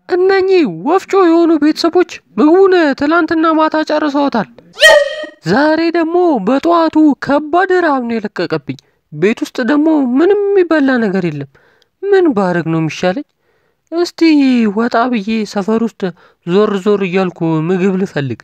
እነኚህ ወፍጮ የሆኑ ቤተሰቦች ምግቡን ትላንትና ማታ ጨርሰውታል። ዛሬ ደግሞ በጧቱ ከባድ ረሃብ ነው የለቀቀብኝ። ቤት ውስጥ ደግሞ ምንም የሚበላ ነገር የለም። ምን ባረግ ነው የሚሻለኝ? እስቲ ወጣ ብዬ ሰፈር ውስጥ ዞር ዞር እያልኩ ምግብ ልፈልግ።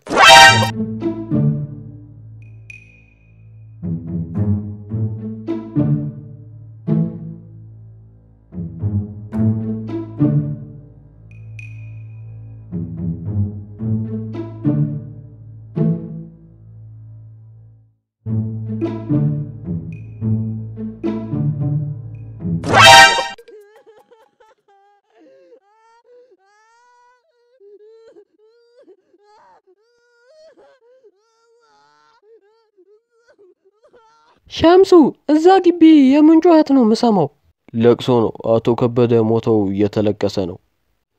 ሻምሱ እዛ ግቢ የምን ጩኸት ነው የምሰማው? ለቅሶ ነው። አቶ ከበደ ሞተው እየተለቀሰ ነው።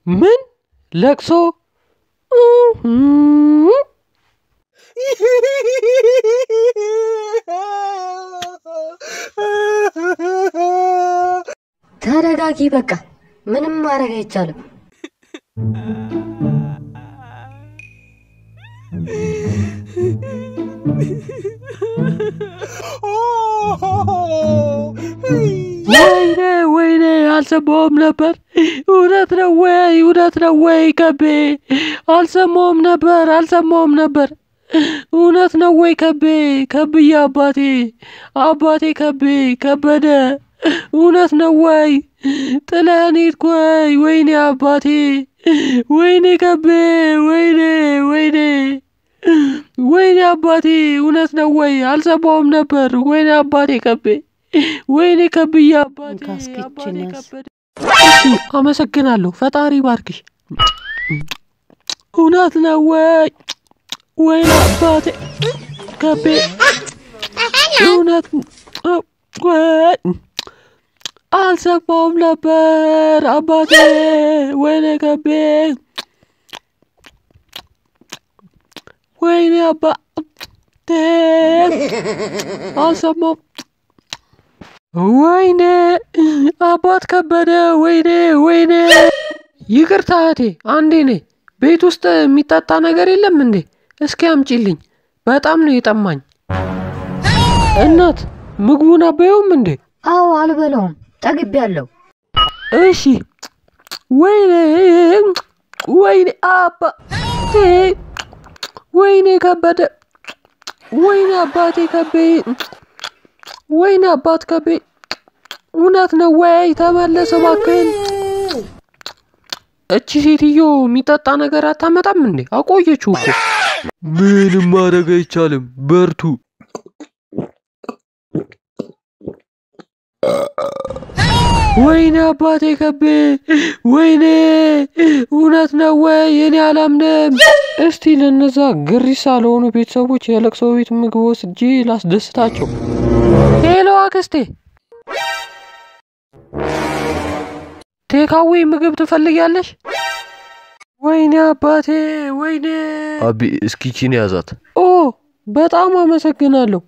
ምን ለቅሶ? ተረጋጊ በቃ ምንም ማድረግ አይቻልም። ወይኔ አልሰማሁም ነበር። እውነት ነው ወይ ከቤ? አልሰማሁም ነበር። እውነት ነው ወይ ከቤ? ከብዬ አባቴ ከበደ እውነት ነው ወይ? ጥለኸኝ ሄድክ ወይ? ወይኔ አባቴ፣ ወይኔ ከቤ፣ ወይኔ አባቴ እውነት ነው ወይ? አልሰማሁም ነበር። ወይኔ አባቴ ከቤ፣ ወይኔ ከብዬ አባቴ ከበደ። እሺ አመሰግናለሁ፣ ፈጣሪ ባርክሽ። እውነት ነው ወይ? ወይኔ አባቴ ከቤ፣ እውነት ወይ? አልሰማሁም ነበር አባቴ፣ ወይኔ ከቤ፣ ወይኔ አባቴ አልሰማሁም። ወይኔ አባት ከበደ፣ ወይኔ። ይቅርታ እህቴ፣ አንዴ ነይ። ቤት ውስጥ የሚጠጣ ነገር የለም እንዴ? እስኪ አምጪልኝ፣ በጣም ነው የጠማኝ። እናት ምግቡን አበየውም እንዴ? አዎ አልበላውም፣ ጠግቤያለሁ። እሺ። ወይኔ አባቴ፣ ወይኔ ከበደ፣ ወይኔ አባቴ ከቤ፣ ወይኔ አባት ከቤ፣ እውነት ነው ወይ? ተመለስ እባክህን። እቺ ሴትዮ የሚጠጣ ነገር አታመጣም እንዴ? አቆየችው እኮ። ምንም ማድረግ አይቻልም፣ በርቱ። ወይኔ አባቴ ከቤ፣ ወይኔ እውነት ነው ወይ? እኔ አላምንም። እስቲ ለነዛ ግሪሳ ለሆኑ ቤተሰቦች የለቅሶ ቤት ምግብ ወስጄ ላስደስታቸው። ሄሎ አክስቴ፣ ቴካዌ ምግብ ትፈልጊያለሽ? ወይኔ አባቴ፣ ወይኔ። አቢ እስኪ ቺን ያዛት። ኦ በጣም አመሰግናለሁ።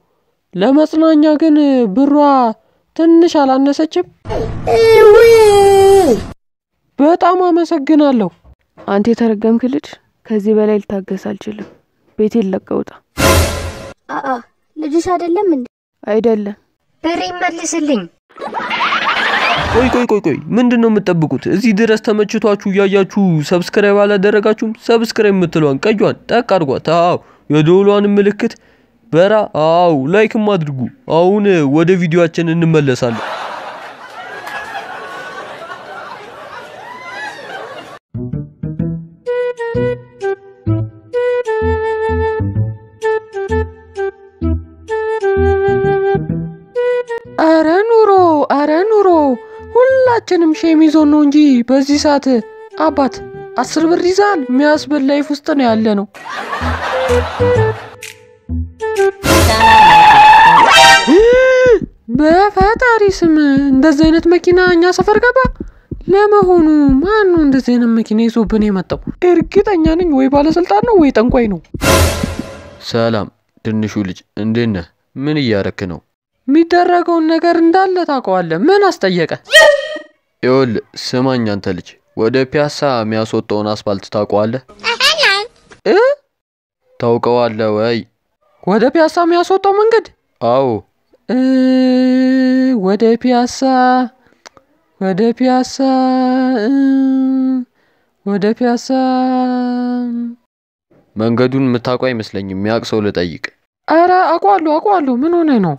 ለመጽናኛ ግን ብሯ ትንሽ አላነሰችም? በጣም አመሰግናለሁ። አንተ የተረገምክ ልጅ፣ ከዚህ በላይ ልታገስ አልችልም። ቤቴን ለቀህ ውጣ። ልጅሽ አይደለም እንዴ? አይደለም። ብሬ መልስልኝ። ቆይ ምንድነው የምትጠብቁት? እዚህ ድረስ ተመችቷችሁ እያያችሁ ሰብስክራይብ አላደረጋችሁም? ሰብስክራይብ የምትሏን ቀጇን ጠቅ አድርጓት። አዎ የደወሏን ምልክት በራ ላይክም አድርጉ። አሁን ወደ ቪዲዮአችን እንመለሳለን። አረ ኑሮ ሁላችንም ሼም ይዞን ነው እንጂ በዚህ ሰዓት አባት 10 ብር ይዛል የሚያስበል ላይፍ ውስጥ ነው ያለ ነው። በፈጣሪ ስም እንደዚህ አይነት መኪና እኛ ሰፈር ገባ? ለመሆኑ ማን ነው እንደዚህ አይነት መኪና ይዞብን የመጣው? እርግጠኛ ነኝ ወይ ባለስልጣን ነው ወይ ጠንቋይ ነው። ሰላም ትንሹ ልጅ፣ እንዴት ነህ? ምን እያረክ ነው? የሚደረገውን ነገር እንዳለ ታውቀዋለህ። ምን አስጠየቀ? ይኸውልህ ስማኝ አንተ ልጅ፣ ወደ ፒያሳ የሚያስወጣውን አስፋልት ታውቀዋለህ? ታውቀዋለህ ወይ? ወደ ፒያሳ የሚያስወጣው መንገድ? አዎ። ወደ ፒያሳ ወደ ፒያሳ ወደ ፒያሳ መንገዱን የምታውቀው አይመስለኝም። የሚያውቅ ሰው ልጠይቅ። አረ አውቀዋለሁ። ምን ሆነ ነው?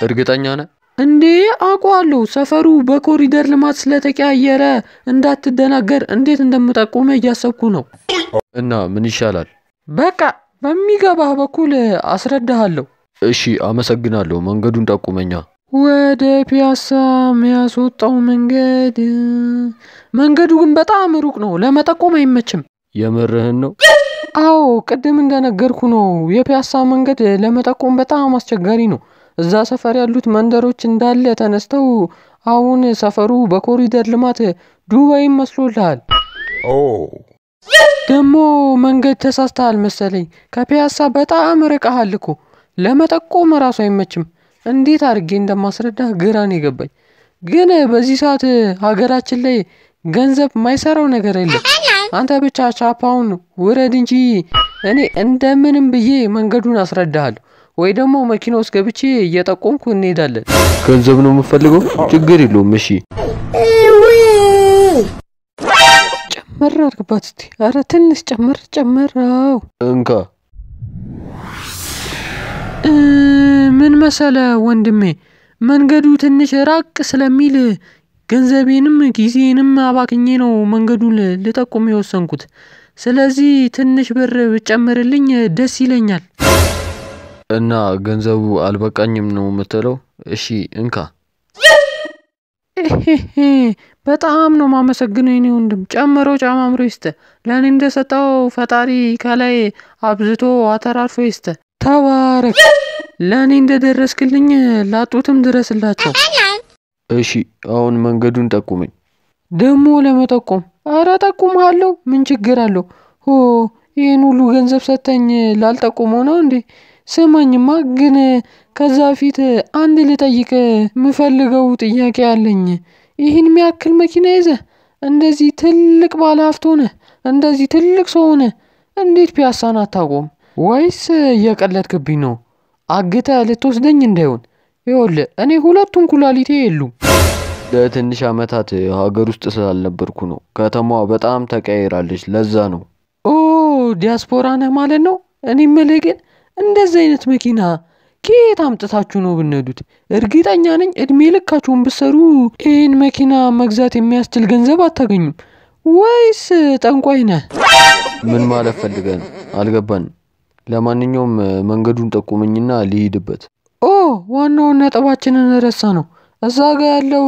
እርግጠኛ ነህ? እንዴ አውቀዋለሁ። ሰፈሩ በኮሪደር ልማት ስለተቀያየረ እንዳትደናገር እንዴት እንደምጠቁመ እያሰብኩ ነው። እና ምን ይሻላል? በቃ በሚገባህ በኩል አስረዳሃለሁ። እሺ አመሰግናለሁ። መንገዱን ጠቁመኛ። ወደ ፒያሳ የሚያስወጣው መንገዱ ግን በጣም ሩቅ ነው፣ ለመጠቆም አይመችም። የምርህን ነው? አዎ ቅድም እንደነገርኩ ነው። የፒያሳ መንገድ ለመጠቆም በጣም አስቸጋሪ ነው። እዛ ሰፈር ያሉት መንደሮች እንዳለ ተነስተው አሁን ሰፈሩ በኮሪደር ልማት ዱባይ መስሎልሃል። ደግሞ መንገድ ተሳስተሃል መሰለኝ። ከፒያሳ በጣም ርቀሃል እኮ። ለመጠቆም ራሱ አይመችም። እንዴት አድርጌ እንደማስረዳ ግራን የገባኝ። ግን በዚህ ሰዓት ሀገራችን ላይ ገንዘብ ማይሰራው ነገር የለም። አንተ ብቻ ቻፓውን ውረድ እንጂ እኔ እንደምንም ብዬ መንገዱን አስረዳሃለሁ። ወይ ደግሞ መኪና ውስጥ ገብቼ እየጠቆምኩ እንሄዳለን። ገንዘብ ነው የምፈልገው? ችግር የለውም። እሺ ጨመር አድርግባት እስቲ። አረ ትንሽ ጨመር። አዎ እንካ። ምን መሰለ ወንድሜ፣ መንገዱ ትንሽ ራቅ ስለሚል ገንዘቤንም ጊዜንም አባክኜ ነው መንገዱን ልጠቁም የወሰንኩት። ስለዚህ ትንሽ ብር ብጨምርልኝ ደስ ይለኛል። እና ገንዘቡ አልበቃኝም ነው የምትለው? እሺ እንካ። በጣም ነው ማመሰግነው የኔ ወንድም። ጨማምሮ ይስተ። ለእኔ እንደሰጠው ፈጣሪ ከላይ አብዝቶ አተራርፎ ይስተ። ተባረክ። ለእኔ እንደደረስክልኝ ላጡትም ድረስላቸው። እሺ አሁን መንገዱን ጠቁመኝ። ደግሞ ለመጠቆም? አረ ጠቁምሃለሁ፣ ምን ችግር አለው? ይህን ሁሉ ገንዘብ ሰጠኝ ላልጠቁመው ነው እንዴ? ስማኝማ፣ ግን ከዛ ፊት አንድ ልጠይቅ የምፈልገው ጥያቄ አለኝ። ይህን የሚያክል መኪና ይዘህ እንደዚህ ትልቅ ባለ ሀብት ሆነህ እንደዚህ ትልቅ ሰው ሆነህ እንዴት ፒያሳን አታቆም? ወይስ እየቀለድክብኝ ነው? አግተህ ልትወስደኝ እንዳይሆን። ይኸውልህ እኔ ሁለቱም ኩላሊቴ የሉም። ለትንሽ አመታት ሀገር ውስጥ ስላልነበርኩ ነው። ከተማዋ በጣም ተቀያይራለች፣ ለዛ ነው። ዲያስፖራ ነህ ማለት ነው? እኔ የምልህ ግን እንደዚህ አይነት መኪና ከየት አምጥታችሁ ነው ብነዱት? እርግጠኛ ነኝ እድሜ ልካችሁን ብትሰሩ ይህን መኪና መግዛት የሚያስችል ገንዘብ አታገኙም። ወይስ ጠንቋይ ነህ? ምን ማለት ፈልገህ ነው? አልገባንም። ለማንኛውም መንገዱን ጠቁመኝና ልሂድበት። ዋናውን ነጥባችንን ረሳ ነው። እዛ ጋ ያለው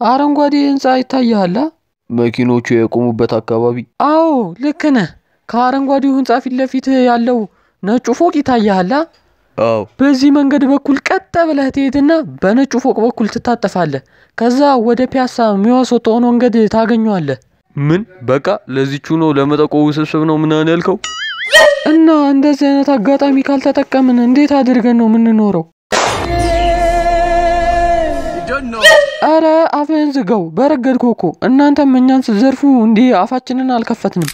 አረንጓዴ ህንጻ ይታያል? መኪኖቹ የቆሙበት አካባቢ? አዎ ልክ ነህ። ከአረንጓዴው ህንጻ ፊት ለፊት ያለው ነጩ ፎቅ ይታያል? አዎ። በዚህ መንገድ በኩል ቀጥ ብለህ ትሄድና በነጩ ፎቅ በኩል ትታጠፋለህ። ከዛ ወደ ፒያሳ የሚወስደውን መንገድ ታገኘዋለህ። ምን? በቃ ለዚቹ ነው ለመጠቆም ውስብስብ ነው ምናምን ያልከው? እና እንደዚህ አይነት አጋጣሚ ካልተጠቀምን እንዴት አድርገን ነው የምንኖረው? አረ አፍህን ዝጋው፣ በረገድኩ እኮ። እናንተም እኛን ስትዘርፉ እንዲህ አፋችንን አልከፈትንም።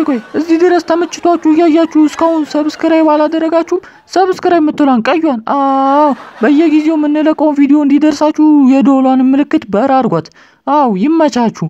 ቆይ እዚህ ድረስ ተመችቷችሁ እያያችሁ እስካሁን ሰብስክራይብ አላደረጋችሁም? ሰብስክራይብ የምትሏን ቀዩን፣ በየጊዜው የምንለቀውን ቪዲዮ እንዲደርሳችሁ የደወሏን ምልክት በራ አድርጓት። ይመቻችሁ።